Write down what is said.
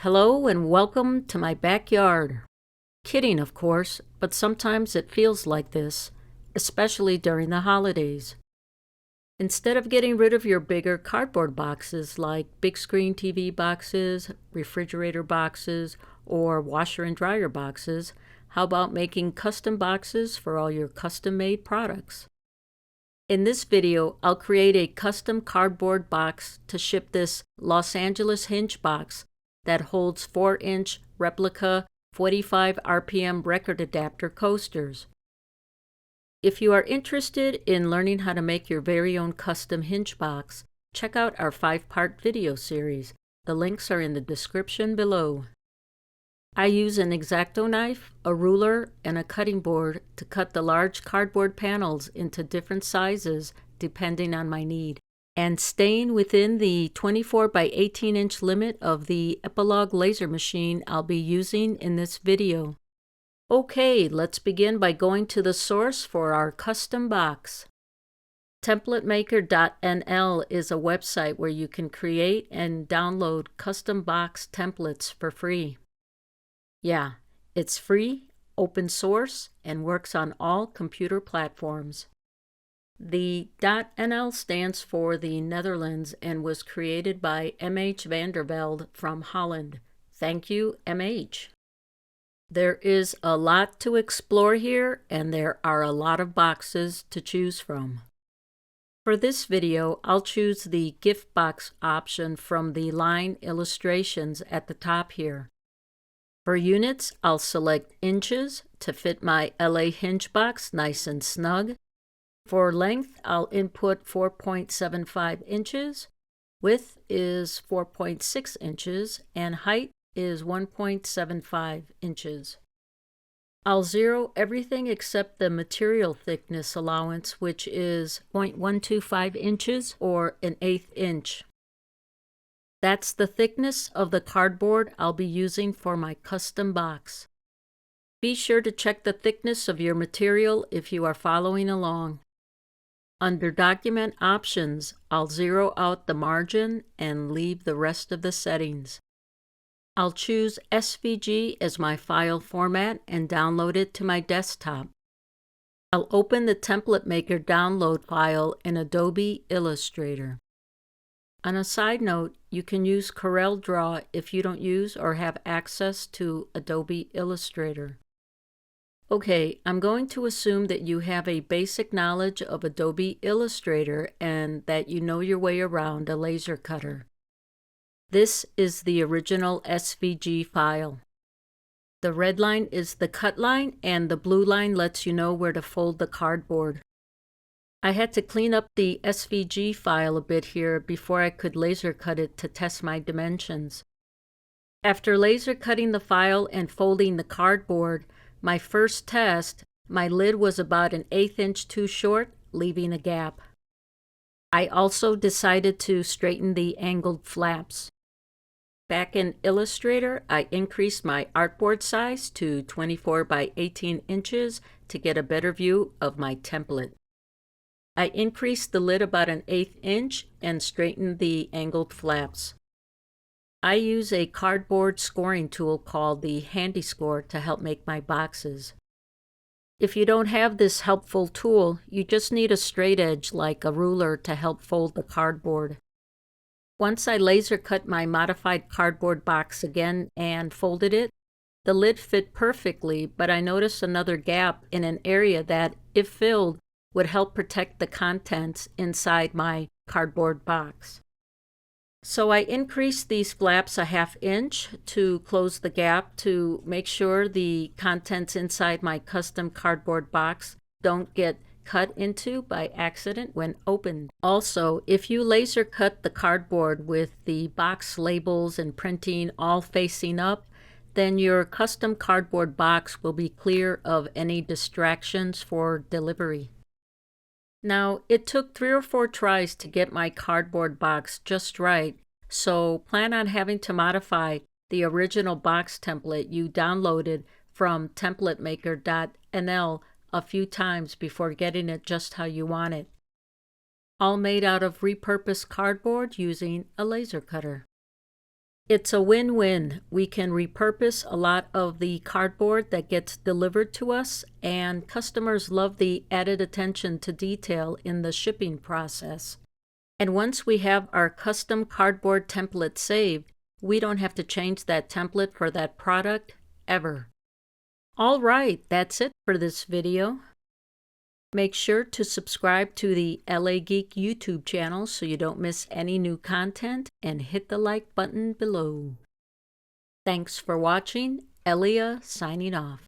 Hello and welcome to my backyard. Kidding, of course, but sometimes it feels like this, especially during the holidays. Instead of getting rid of your bigger cardboard boxes like big screen TV boxes, refrigerator boxes, or washer and dryer boxes, how about making custom boxes for all your custom-made products? In this video, I'll create a custom cardboard box to ship this Los Angeles Hinge box that holds 4-inch replica 45 RPM record adapter coasters. If you are interested in learning how to make your very own custom Hinge box, check out our 5-part video series. The links are in the description below. I use an X-Acto knife, a ruler, and a cutting board to cut the large cardboard panels into different sizes depending on my need, and staying within the 24 by 18 inch limit of the Epilog laser machine I'll be using in this video. Okay, let's begin by going to the source for our custom box. TemplateMaker.nl is a website where you can create and download custom box templates for free. Yeah, it's free, open source, and works on all computer platforms. The .nl stands for the Netherlands and was created by MH van der Velde from Holland. Thank you, MH. There is a lot to explore here, and there are a lot of boxes to choose from. For this video, I'll choose the gift box option from the line illustrations at the top here. For units, I'll select inches to fit my LA Hinge box nice and snug. For length, I'll input 4.75 inches, width is 4.6 inches, and height is 1.75 inches. I'll zero everything except the material thickness allowance, which is 0.125 inches or 1/8 inch. That's the thickness of the cardboard I'll be using for my custom box. Be sure to check the thickness of your material if you are following along. Under Document Options, I'll zero out the margin and leave the rest of the settings. I'll choose SVG as my file format and download it to my desktop. I'll open the TemplateMaker download file in Adobe Illustrator. On a side note, you can use CorelDRAW if you don't use or have access to Adobe Illustrator. Okay, I'm going to assume that you have a basic knowledge of Adobe Illustrator and that you know your way around a laser cutter. This is the original SVG file. The red line is the cut line and the blue line lets you know where to fold the cardboard. I had to clean up the SVG file a bit here before I could laser cut it to test my dimensions. After laser cutting the file and folding the cardboard, my first test, my lid was about 1/8 inch too short, leaving a gap. I also decided to straighten the angled flaps. Back in Illustrator, I increased my artboard size to 24 by 18 inches to get a better view of my template. I increased the lid about 1/8 inch and straightened the angled flaps. I use a cardboard scoring tool called the Handy Score to help make my boxes. If you don't have this helpful tool, you just need a straight edge like a ruler to help fold the cardboard. Once I laser cut my modified cardboard box again and folded it, the lid fit perfectly, but I noticed another gap in an area that, if filled, would help protect the contents inside my cardboard box. So I increased these flaps 1/2 inch to close the gap to make sure the contents inside my custom cardboard box don't get cut into by accident when opened. Also, if you laser cut the cardboard with the box labels and printing all facing up, then your custom cardboard box will be clear of any distractions for delivery. Now, it took 3 or 4 tries to get my cardboard box just right, so plan on having to modify the original box template you downloaded from TemplateMaker.nl a few times before getting it just how you want it. All made out of repurposed cardboard using a laser cutter. It's a win-win. We can repurpose a lot of the cardboard that gets delivered to us, and customers love the added attention to detail in the shipping process. And once we have our custom cardboard template saved, we don't have to change that template for that product ever. All right, that's it for this video. Make sure to subscribe to the LA Geek YouTube channel so you don't miss any new content, and hit the like button below. Thanks for watching. Elia signing off.